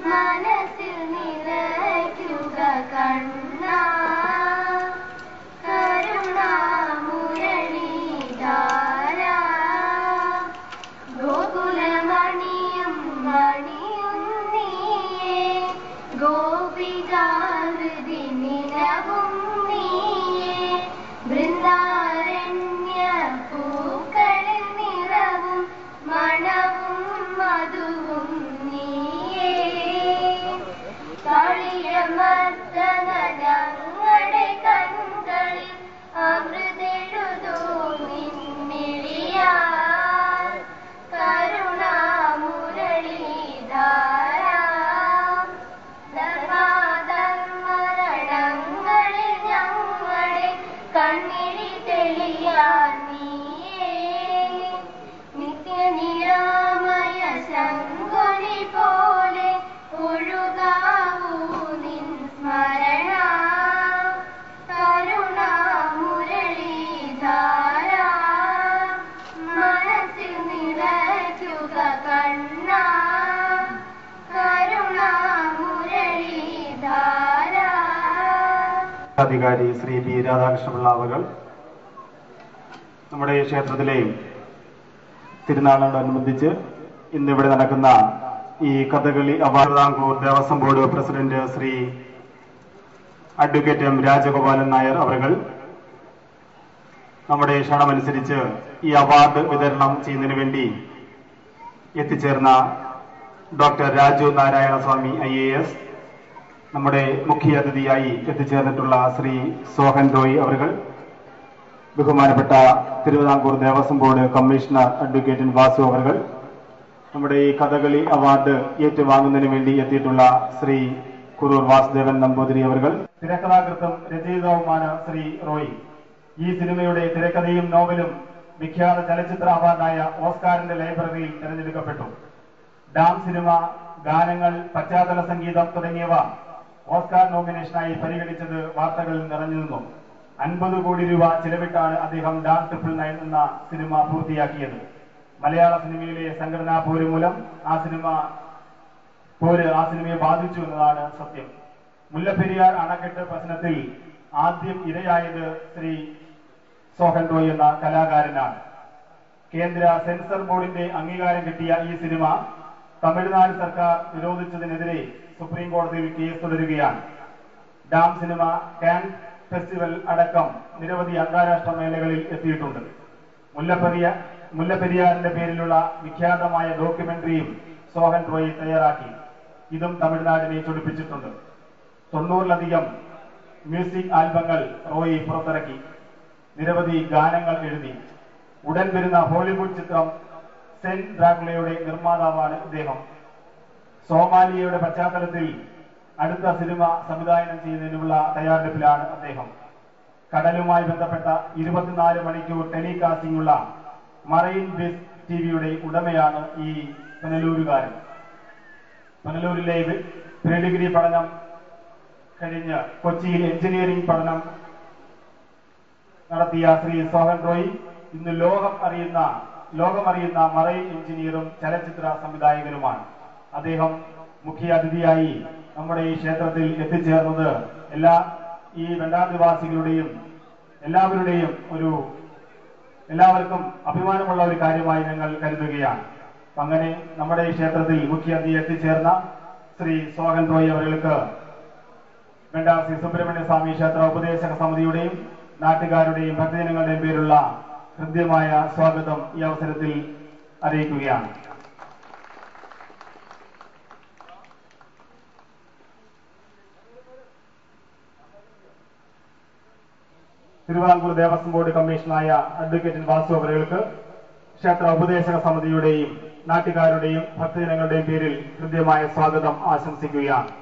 മനസ്സിൽ നിറയ്ക്കുക കണ്ണാ കരുണാമുരളീധാര ഗോകുലമണിയും മണിയും നീയേ ഗോപികാഹൃതി നിലവും നീയേ ബൃന്ദാരണ്യ പൂക്കളിൽ നിറവും മണവും മധുവും നീയേ കളിയമർദ്ദന ഞങ്ങളുടെ കൺകളിൽ അമൃതെഴുതൂ നിന്നിളിയാൽ കരുണാമുരളീധാര ധർമാധർമ്മരണങ്ങളിൽ ഞങ്ങളുടെ കണ്ണിഴി തെളിയാൻ നീയേ നിത്യനിരാമയ ശങ്കുലി പോലെ ഒഴുകാവൂ നിൻ സ്മരണ കരുണാമുരളീധാര മനസ്സിൽ നിറയ്ക്കുക കണ്ണാ കരുണാമുരളീധാര. അധികാരി ശ്രീ ബി രാധാകൃഷ്ണപിള്ള അവർ നമ്മുടെ ക്ഷേത്രത്തിലെയും തിരുനാളിനോടനുബന്ധിച്ച് ഇന്നിവിടെ നടക്കുന്ന ഈ Kathakali Thiruvithamkoor Devaswom board president Sri advocate M Rajagopalan Nair അവർ നമ്മുടെ ക്ഷണമനുസരിച്ച് ഈ അവാർഡ് വിതരണം ചെയ്യുന്നതിന് വേണ്ടി എത്തിച്ചേർന്ന ഡോക്ടർ രാജു നാരായണസ്വാമി IAS, നമ്മുടെ മുഖ്യ അതിഥിയായി എത്തിച്ചേർന്നിട്ടുള്ള ശ്രീ സോഹൻ റോയ് അവർ, ബഹുമാനപ്പെട്ട Thiruvithamkoor Devaswom board commissioner advocate Vasu അവർ, നമ്മുടെ ഈ കഥകളി അവാർഡ് ഏറ്റുവാങ്ങുന്നതിന് വേണ്ടി എത്തിയിട്ടുള്ള ശ്രീ കുറൂർ വാസുദേവൻ നമ്പൂതിരി അവർ, തിരക്കഥാകൃത്തും രചയിതാവുമാണ് ശ്രീ റോയ്. ഈ സിനിമയുടെ തിരക്കഥയും നോവലും വിഖ്യാത ചലച്ചിത്ര അവാർഡായ ഓസ്കാറിന്റെ ലൈബ്രറിയിൽ തിരഞ്ഞെടുക്കപ്പെട്ടു. ഡാം സിനിമ, ഗാനങ്ങൾ, പശ്ചാത്തല സംഗീതം തുടങ്ങിയവ ഓസ്കാർ നോമിനേഷനായി പരിഗണിച്ചത് വാർത്തകളിൽ നിറഞ്ഞു നിന്നു. 50 കോടി രൂപ ചിലവിട്ടാണ് അദ്ദേഹം ഡാം 999 എന്ന സിനിമ പൂർത്തിയാക്കിയത്. മലയാള സിനിമയിലെ സംഘടനാ പോര് മൂലം ആ സിനിമയെ ബാധിച്ചു എന്നതാണ് സത്യം. മുല്ലപ്പെരിയാർ അണക്കെട്ട് പ്രശ്നത്തിൽ ആദ്യം ഇരയായത് ശ്രീ സോഹൻ റോയ് എന്ന കലാകാരനാണ്. കേന്ദ്ര സെൻസർ ബോർഡിന്റെ അംഗീകാരം കിട്ടിയ ഈ സിനിമ തമിഴ്നാട് സർക്കാർ നിരോധിച്ചതിനെതിരെ സുപ്രീം കോടതിയിൽ കേസ് തുടരുകയാണ്. ഡാം സിനിമ കാൻ ഫെസ്റ്റിവൽ അടക്കം നിരവധി അന്താരാഷ്ട്ര മേളകളിൽ എത്തിയിട്ടുണ്ട്. മുല്ലപ്പെരിയാറിന്റെ പേരിലുള്ള വിഖ്യാതമായ ഡോക്യുമെന്ററിയും സോഹൻ റോയ് തയ്യാറാക്കി. ഇതും തമിഴ്നാടിനെ ചൊടിപ്പിച്ചിട്ടുണ്ട്. 90-ലധികം മ്യൂസിക് ആൽബങ്ങൾ റോയ് പുറത്തിറക്കി. നിരവധി ഗാനങ്ങൾ എഴുതി. ഉടൻ വരുന്ന ഹോളിവുഡ് ചിത്രം സെന്റ് ഡ്രാക്കുളയുടെ നിർമ്മാതാവാണ് ഇദ്ദേഹം. സോമാലിയയുടെ പശ്ചാത്തലത്തിൽ അടുത്ത സിനിമ സംവിധാനം ചെയ്യുന്നതിനുള്ള തയ്യാറെടുപ്പിലാണ് അദ്ദേഹം. കടലുമായി ബന്ധപ്പെട്ട 24 മണിക്കൂർ ടെലികാസ്റ്റിംഗ് ഉള്ള മറൈൻ ബേസ് ടിവിയുടെ ഉടമയാണ് ഈ പുനലൂരുകാരൻ. പുനലൂരിലെ പ്രീ ഡിഗ്രി പഠനം കഴിഞ്ഞ് കൊച്ചിയിൽ എഞ്ചിനീയറിംഗ് പഠനം നടത്തിയ ശ്രീ സോഹൻ റോയ് ഇന്ന് ലോകമറിയുന്ന മറൈൻ എഞ്ചിനീയറും ചലച്ചിത്ര സംവിധായകനുമാണ്. അദ്ദേഹം മുഖ്യ അതിഥിയായി നമ്മുടെ ഈ ക്ഷേത്രത്തിൽ എത്തിച്ചേർന്നത് ഈ വെണ്ടാദ്രിവാസികളുടെയും എല്ലാവർക്കും അഭിമാനമുള്ള ഒരു കാര്യമായി ഞങ്ങൾ കരുതുകയാണ്. അങ്ങനെ നമ്മുടെ ഈ ക്ഷേത്രത്തിൽ മുഖ്യ അതിഥി എത്തിച്ചേർന്ന ശ്രീ സോഹൻ റോയ് അവർക്ക് വെണ്ടാശ്രീ സുബ്രഹ്മണ്യ സ്വാമി ക്ഷേത്ര ഉപദേശക സമിതിയുടെയും നാട്ടുകാരുടെയും ഭക്തജനങ്ങളുടെയും പേരുള്ള ഹൃദ്യമായ സ്വാഗതം ഈ അവസരത്തിൽ അറിയിക്കുകയാണ്. തിരുവിതാംകൂർ ദേവസ്വം ബോർഡ് കമ്മീഷണറായ അഡ്വക്കേറ്റ് വാസു അവർക്ക് ക്ഷേത്ര ഉപദേശക സമിതിയുടെയും നാട്ടുകാരുടെയും ഭക്തജനങ്ങളുടെയും പേരിൽ ഹൃദ്യമായ സ്വാഗതം ആശംസിക്കുകയാണ്.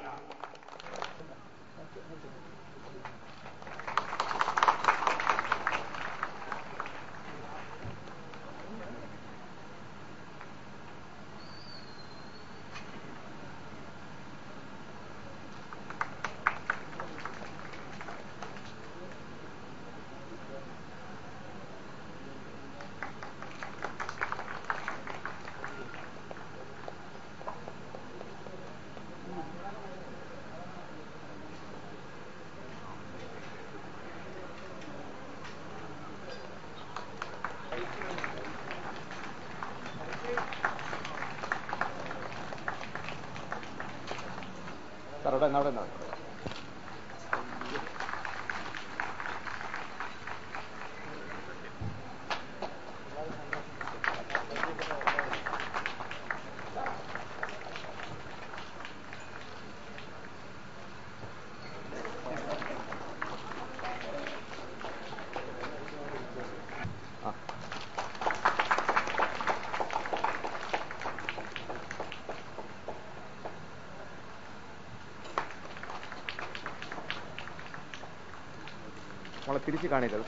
നമ്മളെ തിരിച്ച് കാണിക്കത്.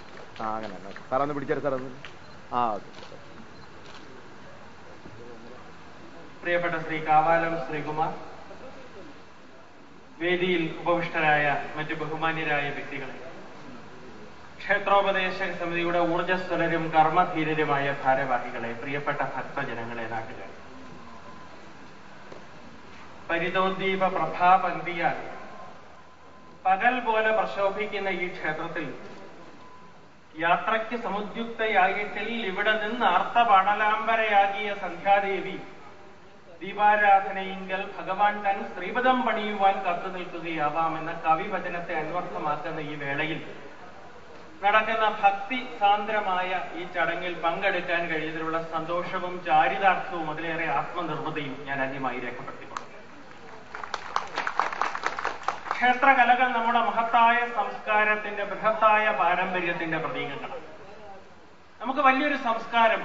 അങ്ങനെ സാറേ ഒന്ന് പിടിച്ചാൽ സാർ ഒന്ന്. പ്രിയപ്പെട്ട ശ്രീ കാവാലം ശ്രീകുമാർ, വേദിയിൽ ഉപവിഷ്ടരായ മറ്റു ബഹുമാന്യരായ വ്യക്തികളെ, ക്ഷേത്രോപദേശക സമിതിയുടെ ഊർജ്ജസ്വലരും കർമ്മധീരരുമായ ഭാരവാഹികളെ, പ്രിയപ്പെട്ട ഭക്തജനങ്ങളെ, നാട്ടുകാരെ, പരിതോദ്ദീപ പ്രഭാപന്തിയാൽ പകൽ പോലെ പ്രശോഭിക്കുന്ന ഈ ക്ഷേത്രത്തിൽ യാത്രയ്ക്ക് സമുദ്യുക്തയായിട്ടിൽ ഇവിടെ നിന്ന് അർത്ഥപാടലാംബരയാകിയ സന്ധ്യാദേവി ദീപാരാധനയിങ്കൽ ഭഗവാൻ തൻ ശ്രീപദം പണിയുവാൻ കാത്തു നിൽക്കുകയാവാമെന്ന കവിവചനത്തെ അന്വർത്ഥമാക്കുന്ന ഈ വേളയിൽ നടക്കുന്ന ഭക്തി സാന്ദ്രമായ ഈ ചടങ്ങിൽ പങ്കെടുക്കാൻ കഴിയുന്നതിലുള്ള സന്തോഷവും ചാരിതാർത്ഥവും അതിലേറെ ആത്മനിർവൃതിയും ഞാൻ അന്യമായി രേഖപ്പെടുത്തിക്കൊണ്ടു. ക്ഷേത്രകലകൾ നമ്മുടെ മഹത്തായ സംസ്കാരത്തിന്റെ ബൃഹത്തായ പാരമ്പര്യത്തിന്റെ പ്രതീകങ്ങളാണ്. നമുക്ക് വലിയൊരു സംസ്കാരം,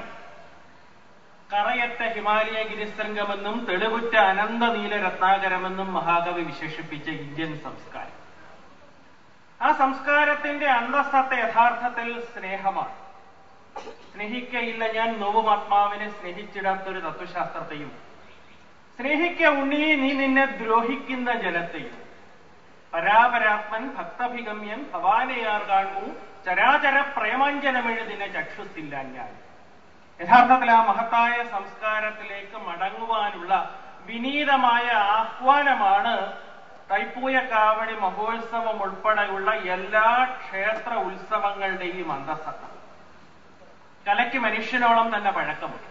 കറയറ്റ ഹിമാലയ ഗിരിശൃംഗമെന്നും തെളിവുറ്റ അനന്ത നീല രത്നാകരമെന്നും മഹാകവി വിശേഷിപ്പിച്ച ഇന്ത്യൻ സംസ്കാരം. ആ സംസ്കാരത്തിന്റെ അന്തസ്സത്തെ യഥാർത്ഥത്തിൽ സ്നേഹമാണ്. സ്നേഹിക്കയില്ല ഞാൻ നോവുമാത്മാവിനെ സ്നേഹിച്ചിടാത്തൊരു തത്വശാസ്ത്രത്തെയും, സ്നേഹിക്ക ഉണ്ണി നീ നിന്നെ ദ്രോഹിക്കുന്ന ജനത്തെയും, പരാപരാത്മൻ ഭക്തഭിഗമ്യൻ ഭവാനെയാർ കാണൂ ചരാചര പ്രേമാഞ്ജനമെഴുതിന ചക്ഷുസില്ല ഞാൻ. യഥാർത്ഥത്തിൽ ആ മഹത്തായ സംസ്കാരത്തിലേക്ക് മടങ്ങുവാനുള്ള വിനീതമായ ആഹ്വാനമാണ് തൈപ്പൂയക്കാവടി മഹോത്സവം ഉൾപ്പെടെയുള്ള എല്ലാ ക്ഷേത്ര ഉത്സവങ്ങളുടെയും അന്തസ്സത്ത. കലയ്ക്ക് മനുഷ്യനോളം തന്നെ പഴക്കമുണ്ട്.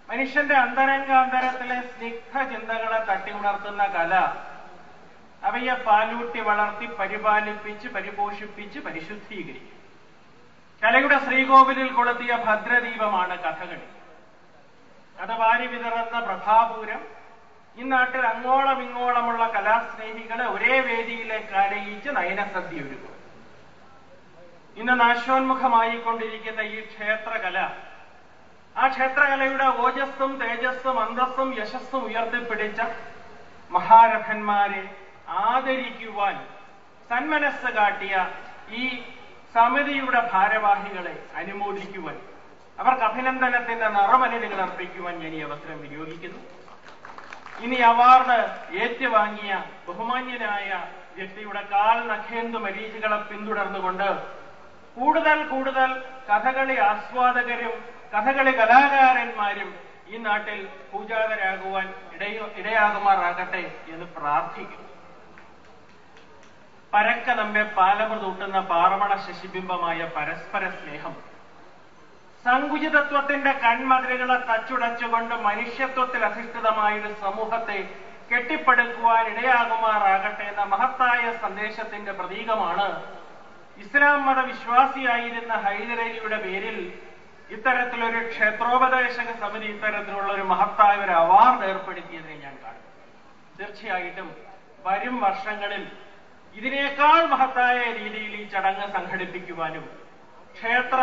മനുഷ്യന്റെ അന്തരംഗാന്തരത്തിലെ സ്നിഗ്ധ ചിന്തകളെ തട്ടിയുണർത്തുന്ന കല അവയെ പാലൂട്ടി വളർത്തി പരിപാലിപ്പിച്ച് പരിപോഷിപ്പിച്ച് പരിശുദ്ധീകരിക്കും. കലയുടെ ശ്രീകോവിലിൽ കൊളുത്തിയ ഭദ്രദീപമാണ് കഥകളി. കഥ വാരി വിതറുന്ന പ്രഭാപൂരം ഈ നാട്ടിൽ അങ്ങോളം ഇങ്ങോളമുള്ള കലാസ്നേഹികളെ ഒരേ വേദിയിലേക്ക് ആനയിച്ച് നയനസദ്യ ഒരുക്കും. ഇന്ന് നാശോന്മുഖമായിക്കൊണ്ടിരിക്കുന്ന ഈ ക്ഷേത്രകല, ആ ക്ഷേത്രകലയുടെ ഓജസ്സും തേജസ്സും അന്തസ്സും യശസ്സും ഉയർത്തിപ്പിടിച്ച മഹാരഥന്മാരെ ആദരിക്കുവാൻ സന്മനസ് കാട്ടിയ ഈ സമിതിയുടെ ഭാരവാഹികളെ അനുമോദിക്കുവാൻ, അവർക്ക് അഭിനന്ദനത്തിന്റെ നിറമലരുകൾ അർപ്പിക്കുവാൻ ഞാൻ ഈ അവസരം വിനിയോഗിക്കുന്നു. ഇനി അവാർഡ് ഏറ്റുവാങ്ങിയ ബഹുമാന്യനായ വ്യക്തിയുടെ കാൽ നഖേന്ദു മരീചികളെ പിന്തുടർന്നുകൊണ്ട് കൂടുതൽ കൂടുതൽ കഥകളി ആസ്വാദകരും കഥകളി കലാകാരന്മാരും ഈ നാട്ടിൽ പൂജാതരാകുവാൻ ഇടയാകുമാറാകട്ടെ എന്ന് പ്രാർത്ഥിക്കുന്നു. പരക്ക നമ്മെ പാലമൃതൂട്ടുന്ന പാറമണ ശശിബിംബമായ പരസ്പര സ്നേഹം സങ്കുചിതത്വത്തിന്റെ കൺമതിലുകളെ തച്ചുടച്ചുകൊണ്ട് മനുഷ്യത്വത്തിൽ അധിഷ്ഠിതമായൊരു സമൂഹത്തെ കെട്ടിപ്പടുക്കുവാൻ ഇടയാകുമാറാകട്ടെ എന്ന മഹത്തായ സന്ദേശത്തിന്റെ പ്രതീകമാണ് ഇസ്ലാം മത വിശ്വാസിയായിരുന്ന ഹൈദരലിയുടെ പേരിൽ ഇത്തരത്തിലൊരു ക്ഷേത്രോപദേശക സമിതി ഇത്തരത്തിലുള്ള ഒരു മഹത്തായ ഒരു അവാർഡ് ഏർപ്പെടുത്തിയതിനെ ഞാൻ കാണുന്നു. തീർച്ചയായിട്ടും വരും വർഷങ്ങളിൽ ഇതിനേക്കാൾ മഹത്തായ രീതിയിൽ ഈ ചടങ്ങ് സംഘടിപ്പിക്കുവാനും ക്ഷേത്ര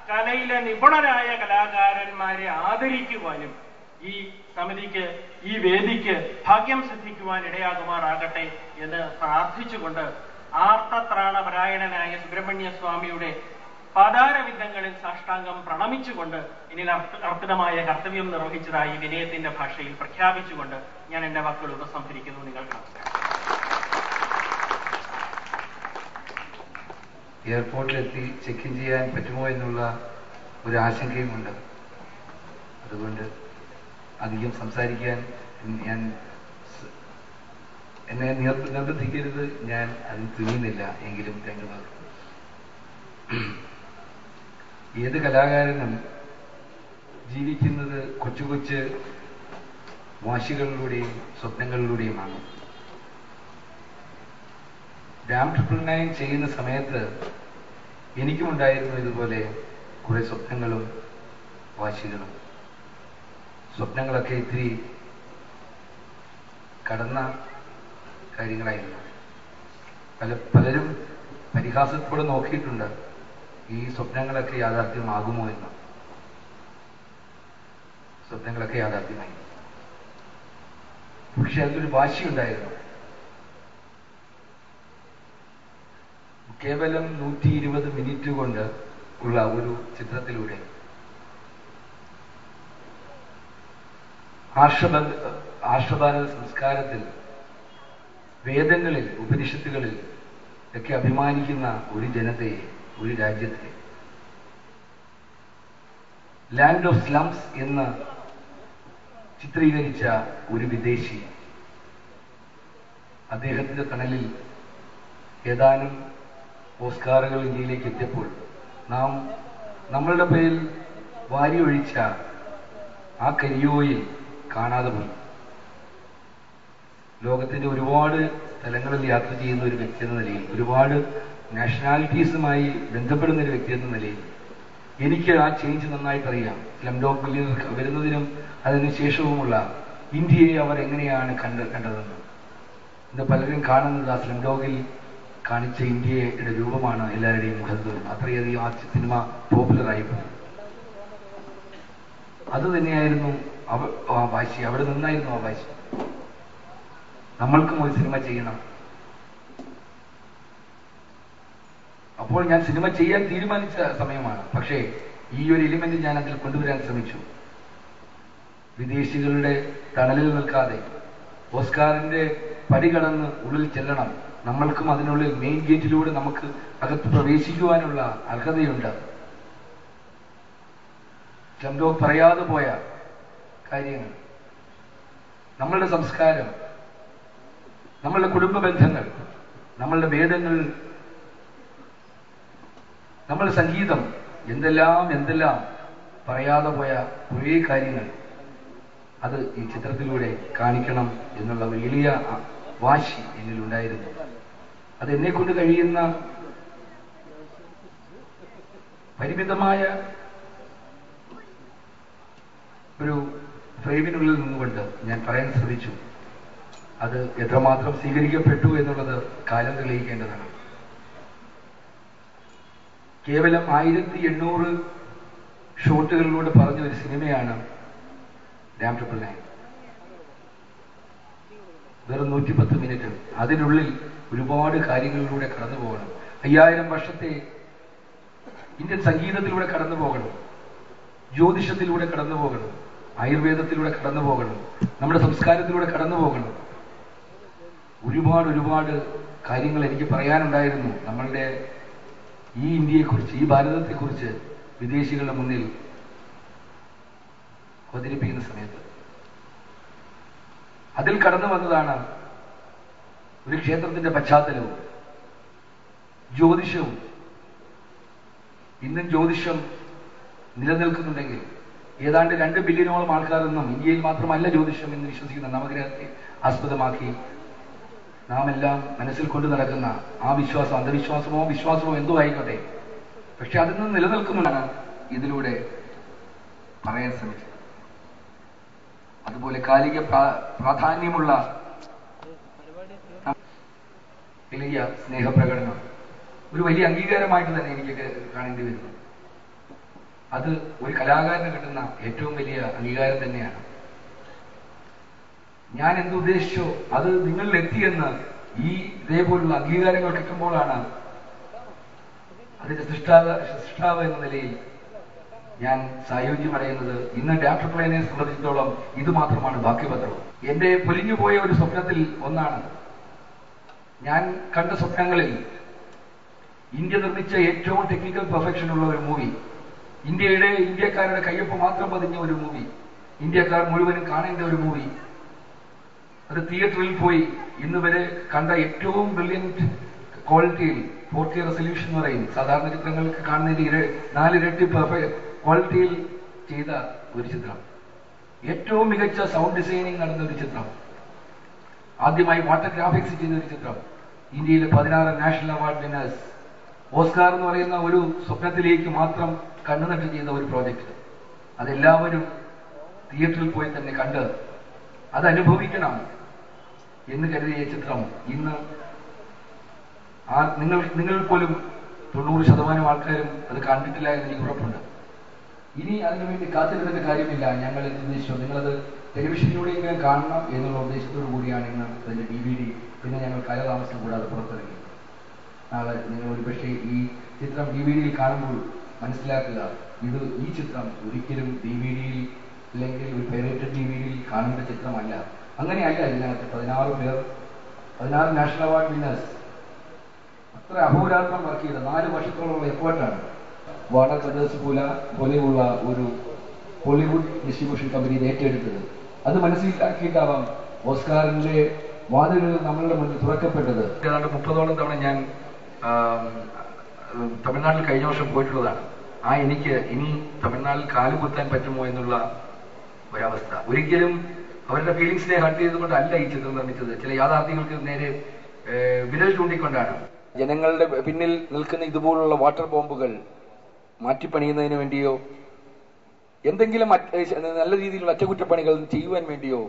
കലയിലെ നിപുണരായ കലാകാരന്മാരെ ആദരിക്കുവാനും ഈ സമിതിക്ക്, ഈ വേദിക്ക് ഭാഗ്യം സിദ്ധിക്കുവാൻ ഇടയാകുമാറാകട്ടെ എന്ന് പ്രാർത്ഥിച്ചുകൊണ്ട് ആർത്തത്രാണപരായണനായ സുബ്രഹ്മണ്യ സ്വാമിയുടെ പാതാരവിന്ദങ്ങളിൽ സാഷ്ടാംഗം പ്രണമിച്ചുകൊണ്ട് ഇനി അർപ്പിതമായ കർത്തവ്യം നിർവഹിച്ചതായി വിനയത്തിന്റെ ഭാഷയിൽ പ്രഖ്യാപിച്ചുകൊണ്ട് ഞാൻ എന്റെ വാക്കുകൾ ഉപസംഹരിക്കുന്നു. നിങ്ങൾക്ക് നമസ്കാരം. എയർപോർട്ടിലെത്തി ചെക്ക് ഇൻ ചെയ്യാൻ പറ്റുമോ എന്നുള്ള ഒരു ആശങ്കയുമുണ്ട്. അതുകൊണ്ട് അധികം സംസാരിക്കാൻ എന്നെ നിർബന്ധിക്കരുത്, ഞാൻ അതിന് തുനിയുന്നില്ല. എങ്കിലും രണ്ടു വാക്ക്. ഏത് കലാകാരനും ജീവിക്കുന്നത് കൊച്ചു കൊച്ചു വാശികളിലൂടെയും സ്വപ്നങ്ങളിലൂടെയുമാണ്. ഡാം 999 ചെയ്യുന്ന സമയത്ത് എനിക്കുമുണ്ടായിരുന്നു ഇതുപോലെ കുറെ സ്വപ്നങ്ങളും വാശികളും. സ്വപ്നങ്ങളൊക്കെ ഇത്തിരി കടന്ന കാര്യങ്ങളായിരുന്നു. പലരും പരിഹാസത്തോടെ നോക്കിയിട്ടുണ്ട് ഈ സ്വപ്നങ്ങളൊക്കെ യാഥാർത്ഥ്യമാകുമോ എന്ന്. സ്വപ്നങ്ങളൊക്കെ യാഥാർത്ഥ്യമായി. പക്ഷെ അതിലൊരു വാശിയുണ്ടായിരുന്നു. കേവലം 120 മിനിറ്റ് കൊണ്ട് ഉള്ള ഒരു ചിത്രത്തിലൂടെ ആർഷഭാരത സംസ്കാരത്തിൽ, വേദങ്ങളിൽ, ഉപനിഷത്തുകളിൽ ഒക്കെ അഭിമാനിക്കുന്ന ഒരു ജനതയെ, ഒരു രാജ്യത്തെ ലാൻഡ് ഓഫ് സ്ലംസ് എന്ന് ചിത്രീകരിച്ച ഒരു വിദേശി അദ്ദേഹത്തിന്റെ തണലിൽ ഏതാനും ഓസ്കാറുകൾ ഇന്ത്യയിലേക്ക് എത്തിയപ്പോൾ നമ്മളുടെ പേരിൽ വാരിയൊഴിച്ച ആ കരിയോയിൽ കാണാതെ പോയി. ലോകത്തിന്റെ ഒരുപാട് സ്ഥലങ്ങളിൽ യാത്ര ചെയ്യുന്ന ഒരു വ്യക്തി എന്ന നിലയിൽ, ഒരുപാട് നാഷണാലിറ്റീസുമായി ബന്ധപ്പെടുന്ന ഒരു വ്യക്തി എന്ന നിലയിൽ എനിക്ക് ആ ചേഞ്ച് നന്നായിട്ട് അറിയാം. സ്ലംഡോഗ് മില്യണയർ വരുന്നതിനും അതിനുശേഷവുമുള്ള ഇന്ത്യയെ അവർ എങ്ങനെയാണ് കണ്ടതെന്ന്. ഇന്ന് പലരും കാണുന്നത് ആ സ്ലംഡോഗിൽ കാണിച്ച ഇന്ത്യയുടെ രൂപമാണ് എല്ലാവരുടെയും മുഖത്ത്. അത്രയധികം ആ സിനിമ പോപ്പുലറായിപ്പോയി. അത് തന്നെയായിരുന്നു ആ വാശി. അവിടെ നിന്നായിരുന്നു ആ വാശി. നമ്മൾക്കും ഒരു സിനിമ ചെയ്യണം. അപ്പോൾ ഞാൻ സിനിമ ചെയ്യാൻ തീരുമാനിച്ച സമയമാണ്. പക്ഷേ ഈ ഒരു എലിമെന്റ് ഞാൻ അതിൽ കൊണ്ടുവരാൻ ശ്രമിച്ചു. വിദേശികളുടെ തണലിൽ നിൽക്കാതെ ഓസ്കാറിന്റെ പടി കടന്ന് ഉള്ളിൽ ചെല്ലണം. നമ്മൾക്കും അതിനുള്ളിൽ മെയിൻ ഗേറ്റിലൂടെ നമുക്ക് അകത്ത് പ്രവേശിക്കുവാനുള്ള അർഹതയുണ്ട്. സ്ലംഡോഗ് പറയാതെ പോയ കാര്യങ്ങൾ, നമ്മളുടെ സംസ്കാരം, നമ്മളുടെ കുടുംബ ബന്ധങ്ങൾ, നമ്മളുടെ വേദങ്ങൾ, നമ്മളുടെ സംഗീതം, എന്തെല്ലാം പറയാതെ പോയ കുറേ കാര്യങ്ങൾ അത് ഈ ചിത്രത്തിലൂടെ കാണിക്കണം എന്നുള്ള വലിയ വാശി എന്നിലുണ്ടായിരുന്നു. അത് എന്നെ കൊണ്ട് കഴിയുന്ന പരിമിതമായ ഒരു ഫ്രെയിമിനുള്ളിൽ നിന്നുകൊണ്ട് ഞാൻ പറയാൻ ശ്രമിച്ചു. അത് എത്രമാത്രം സ്വീകരിക്കപ്പെട്ടു എന്നുള്ളത് കാലം തെളിയിക്കേണ്ടതാണ്. കേവലം 1800 ഷോട്ടുകളിലൂടെ പറഞ്ഞ ഒരു സിനിമയാണ് ഡാം 999. വെറും 110 മിനിറ്റ്. അതിനുള്ളിൽ ഒരുപാട് കാര്യങ്ങളിലൂടെ കടന്നു പോകണം. 5000 വർഷത്തെ ഇന്ത്യൻ സംഗീതത്തിലൂടെ കടന്നു പോകണം, ജ്യോതിഷത്തിലൂടെ കടന്നു പോകണം, ആയുർവേദത്തിലൂടെ കടന്നു പോകണം, നമ്മുടെ സംസ്കാരത്തിലൂടെ കടന്നു പോകണം. ഒരുപാട് കാര്യങ്ങൾ എനിക്ക് പറയാനുണ്ടായിരുന്നു. നമ്മളുടെ ഈ ഇന്ത്യയെക്കുറിച്ച്, ഈ ഭാരതത്തെക്കുറിച്ച് വിദേശികളുടെ മുന്നിൽ അവതരിപ്പിക്കുന്ന സമയത്ത് അതിൽ കടന്നു വന്നതാണ് ഒരു ക്ഷേത്രത്തിന്റെ പശ്ചാത്തലവും ജ്യോതിഷവും. ഇന്നും ജ്യോതിഷം നിലനിൽക്കുന്നുണ്ടെങ്കിൽ ഏതാണ്ട് 2 ബില്യണോളം ആൾക്കാർ ഇന്നും ഇന്ത്യയിൽ മാത്രമല്ല ജ്യോതിഷം എന്ന് വിശ്വസിക്കുന്ന നവഗ്രഹത്തെ ആസ്പദമാക്കി നാം എല്ലാം മനസ്സിൽ കൊണ്ടു നടക്കുന്ന ആ വിശ്വാസം, അന്ധവിശ്വാസമോ വിശ്വാസമോ എന്തോ ആയിക്കോട്ടെ, പക്ഷെ അതിൽ നിന്ന് നിലനിൽക്കുന്നതാണ് ഇതിലൂടെ പറയാൻ ശ്രമിച്ചത്. അതുപോലെ കാലിക പ്രാധാന്യമുള്ള വലിയ സ്നേഹപ്രകടനം ഒരു വലിയ അംഗീകാരമായിട്ട് തന്നെ എനിക്ക് കാണേണ്ടി വരുന്നു. അത് ഒരു കലാകാരന് കിട്ടുന്ന ഏറ്റവും വലിയ അംഗീകാരം തന്നെയാണ്. ഞാൻ എന്തുദ്ദേശിച്ചോ അത് നിങ്ങളിൽ എത്തിയെന്ന് ഈ ഇതേപോലുള്ള അംഗീകാരങ്ങൾ കിട്ടുമ്പോഴാണ് അതിന്റെ സൃഷ്ടാവ് എന്ന നിലയിൽ ഞാൻ സായുജ്യമടയുന്നത്. ഇന്ന് ഡാം 999 സംബന്ധിച്ചിടത്തോളം ഇത് മാത്രമാണ് ബാക്കിപത്രം. എന്റെ പൊലിഞ്ഞുപോയ ഒരു സ്വപ്നത്തിൽ ഒന്നാണ്. ഞാൻ കണ്ട സ്വപ്നങ്ങളിൽ ഇന്ത്യ നിർമ്മിച്ച ഏറ്റവും ടെക്നിക്കൽ പെർഫെക്ഷൻ ഉള്ള ഒരു മൂവി, ഇന്ത്യക്കാരുടെ കയ്യൊപ്പ് മാത്രം പതിഞ്ഞ ഒരു മൂവി, ഇന്ത്യക്കാർ മുഴുവനും കാണേണ്ട ഒരു മൂവി, അത് തിയേറ്ററിൽ പോയി ഇന്ന് വരെ കണ്ട ഏറ്റവും ബ്രില്യന്റ് ക്വാളിറ്റിയിൽ 4K റെസൊല്യൂഷൻ എന്ന് പറയും, സാധാരണ ചിത്രങ്ങൾക്ക് കാണുന്നതിൽ 4 ഇരട്ടി ക്വാളിറ്റിയിൽ ചെയ്ത ഒരു ചിത്രം, ഏറ്റവും മികച്ച സൗണ്ട് ഡിസൈനിങ് നടന്ന ഒരു ചിത്രം, ആദ്യമായി വാട്ടർ ഗ്രാഫിക്സ് ചെയ്ത ഒരു ചിത്രം, ഇന്ത്യയിലെ 16 നാഷണൽ അവാർഡ് വിന്നേഴ്സ്, ഓസ്കാർ എന്ന് പറയുന്ന ഒരു സ്വപ്നത്തിലേക്ക് മാത്രം കണ്ണുനട്ട് ചെയ്ത ഒരു പ്രോജക്റ്റ്. അതെല്ലാവരും തിയേറ്ററിൽ പോയി തന്നെ കണ്ട് അതനുഭവിക്കണം എന്ന് കരുതിയ ചിത്രം ഇന്ന് നിങ്ങൾ പോലും 90% ആൾക്കാരും അത് കണ്ടിട്ടില്ല എന്ന് എനിക്ക് ഉറപ്പുണ്ട്. ഇനി അതിനുവേണ്ടി കാത്തിരുന്നിട്ട് കാര്യമില്ല. ഞങ്ങൾ ഉദ്ദേശിച്ചു നിങ്ങളത് ടെലിവിഷനിലൂടെയെങ്കിലും കാണണം എന്നുള്ള ഉദ്ദേശത്തോടു കൂടിയാണ് ഇന്ന് അതിന്റെ DVD പിന്നെ ഞങ്ങൾ കാലതാമസം കൂടാതെ പുറത്തിറങ്ങി. നാളെ നിങ്ങൾ ഒരുപക്ഷെ ഈ ചിത്രം DVD-യിൽ കാണുമ്പോൾ മനസ്സിലാക്കുക, ഈ ചിത്രം ഒരിക്കലും DVD-യിൽ അല്ലെങ്കിൽ ഒരു പൈറേറ്റഡ് DVD-യിൽ കാണേണ്ട ചിത്രമല്ല. അങ്ങനെയല്ല. ഇതിനകത്ത് 16 നാഷണൽ അവാർഡ് വിന്നേഴ്സ് അത്ര അഹോരാത്രം വർക്ക് ചെയ്ത 4 വർഷത്തോളമുള്ള എഫേർട്ടാണ് വാർണർ ബ്രദേഴ്സ് പോലെയുള്ള ഒരു ഹോളിവുഡ് ഡിസ്ട്രിബ്യൂഷൻ കമ്പനി ഏറ്റെടുത്തത്. അത് മനസ്സിലാക്കിയിട്ടാവാം ഓസ്കാറിന്റെ വാതിലുകൾ നമ്മളുടെ മുന്നിൽ തുറക്കപ്പെട്ടത്. ഏതാണ്ട് 30ഓളം തവണ ഞാൻ തമിഴ്നാട്ടിൽ കഴിഞ്ഞ വർഷം പോയിട്ടുള്ളതാണ്. എനിക്ക് ഇനി തമിഴ്നാട്ടിൽ കാലുകുത്താൻ പറ്റുമോ എന്നുള്ള ഒരവസ്ഥ. ഒരിക്കലും അവരുടെ ഫീലിങ്സിനെ ഹർട്ട് ചെയ്തുകൊണ്ടല്ല ഈ ചിത്രം നിർമ്മിച്ചത്. ചില യാഥാർത്ഥ്യങ്ങൾക്ക് നേരെ വിരൽ ചൂണ്ടിക്കൊണ്ടാണ്. ജനങ്ങളുടെ പിന്നിൽ നിൽക്കുന്ന ഇതുപോലുള്ള വാട്ടർ ബോംബുകൾ മാറ്റിപ്പണിയുന്നതിന് വേണ്ടിയോ എന്തെങ്കിലും നല്ല രീതിയിലുള്ള അറ്റകുറ്റപ്പണികൾ ചെയ്യുവാൻ വേണ്ടിയോ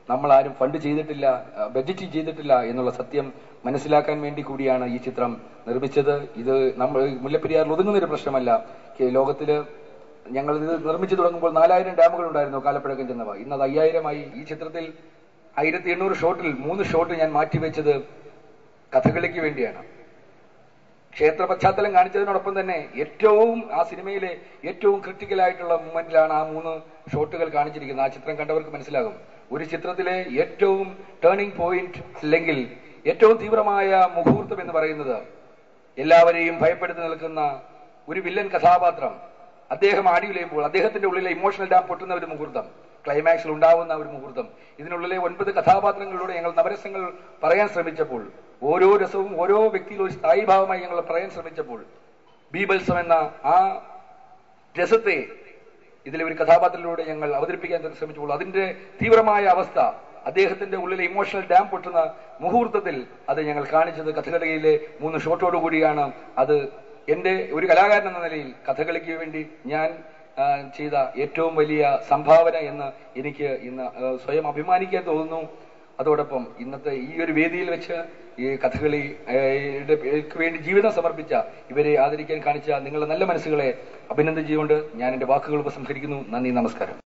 നമ്മൾ ആരും ഫണ്ട് ചെയ്തിട്ടില്ല, ബഡ്ജറ്റ് ചെയ്തിട്ടില്ല എന്നുള്ള സത്യം മനസ്സിലാക്കാൻ വേണ്ടി കൂടിയാണ് ഈ ചിത്രം നിർമ്മിച്ചത്. ഇത് നമ്മൾ മുല്ലപ്പെരിയാറിൽ ഒതുങ്ങുന്നൊരു പ്രശ്നമല്ല. ലോകത്തില് ഞങ്ങൾ ഇത് നിർമ്മിച്ചു തുടങ്ങുമ്പോൾ 4000 ഡാമുകൾ ഉണ്ടായിരുന്നു കാലപ്പഴക്കം ചെന്നവ. ഇന്നത് 5000 ഈ ചിത്രത്തിൽ 1800 ഷോട്ടിൽ 3 ഷോട്ട് ഞാൻ മാറ്റിവെച്ചത് കഥകളിക്ക് വേണ്ടിയാണ്. ക്ഷേത്ര പശ്ചാത്തലം കാണിച്ചതിനോടൊപ്പം തന്നെ ആ സിനിമയിലെ ഏറ്റവും ക്രിട്ടിക്കലായിട്ടുള്ള മൂമെന്റിലാണ് ആ 3 ഷോട്ടുകൾ കാണിച്ചിരിക്കുന്നത്. ആ ചിത്രം കണ്ടവർക്ക് മനസ്സിലാകും. ഒരു ചിത്രത്തിലെ ഏറ്റവും ടേണിംഗ് പോയിന്റ് അല്ലെങ്കിൽ ഏറ്റവും തീവ്രമായ മുഹൂർത്തം എന്ന് പറയുന്നത് എല്ലാവരെയും ഭയപ്പെടുത്തി നിൽക്കുന്ന ഒരു വില്ലൻ കഥാപാത്രം അദ്ദേഹം ആടിയുലയുമ്പോൾ അദ്ദേഹത്തിന്റെ ഉള്ളിലെ ഇമോഷണൽ ഡാം പൊട്ടുന്ന ഒരു മുഹൂർത്തം, ക്ലൈമാക്സിൽ ഉണ്ടാവുന്ന ഒരു മുഹൂർത്തം. ഇതിനുള്ളിലെ 9 കഥാപാത്രങ്ങളിലൂടെ ഞങ്ങൾ നവരസങ്ങൾ പറയാൻ ശ്രമിച്ചപ്പോൾ, ഓരോ രസവും ഓരോ വ്യക്തിയിലും ഒരു സ്ഥായി ഭാവമായി ഞങ്ങൾ പറയാൻ ശ്രമിച്ചപ്പോൾ, ബീബൽസം എന്ന ആ രസത്തെ ഇതിലെ ഒരു കഥാപാത്രത്തിലൂടെ ഞങ്ങൾ അവതരിപ്പിക്കാൻ ശ്രമിച്ചപ്പോൾ അതിന്റെ തീവ്രമായ അവസ്ഥ, അദ്ദേഹത്തിന്റെ ഉള്ളിലെ ഇമോഷണൽ ഡാം പൊട്ടുന്ന മുഹൂർത്തത്തിൽ അത് ഞങ്ങൾ കാണിച്ചത് കഥകളിയിലെ 3 ഷോട്ടോടുകൂടിയാണ്. അത് എന്റെ ഒരു കലാകാരൻ എന്ന നിലയിൽ കഥകളിക്ക് വേണ്ടി ഞാൻ ചെയ്ത ഏറ്റവും വലിയ സംഭാവന എന്ന് എനിക്ക് ഇന്ന് സ്വയം അഭിമാനിക്കാൻ തോന്നുന്നു. അതോടൊപ്പം ഇന്നത്തെ ഈ ഒരു വേദിയിൽ വെച്ച് ഈ കഥകളിക്ക് വേണ്ടി ജീവിതം സമർപ്പിച്ച ഇവരെ ആദരിക്കാൻ കാണിച്ച നിങ്ങളുടെ നല്ല മനസ്സുകളെ അഭിനന്ദിച്ചുകൊണ്ട് ഞാൻ എന്റെ വാക്കുകൾ ഉപസംഹരിക്കുന്നു. നന്ദി, നമസ്കാരം.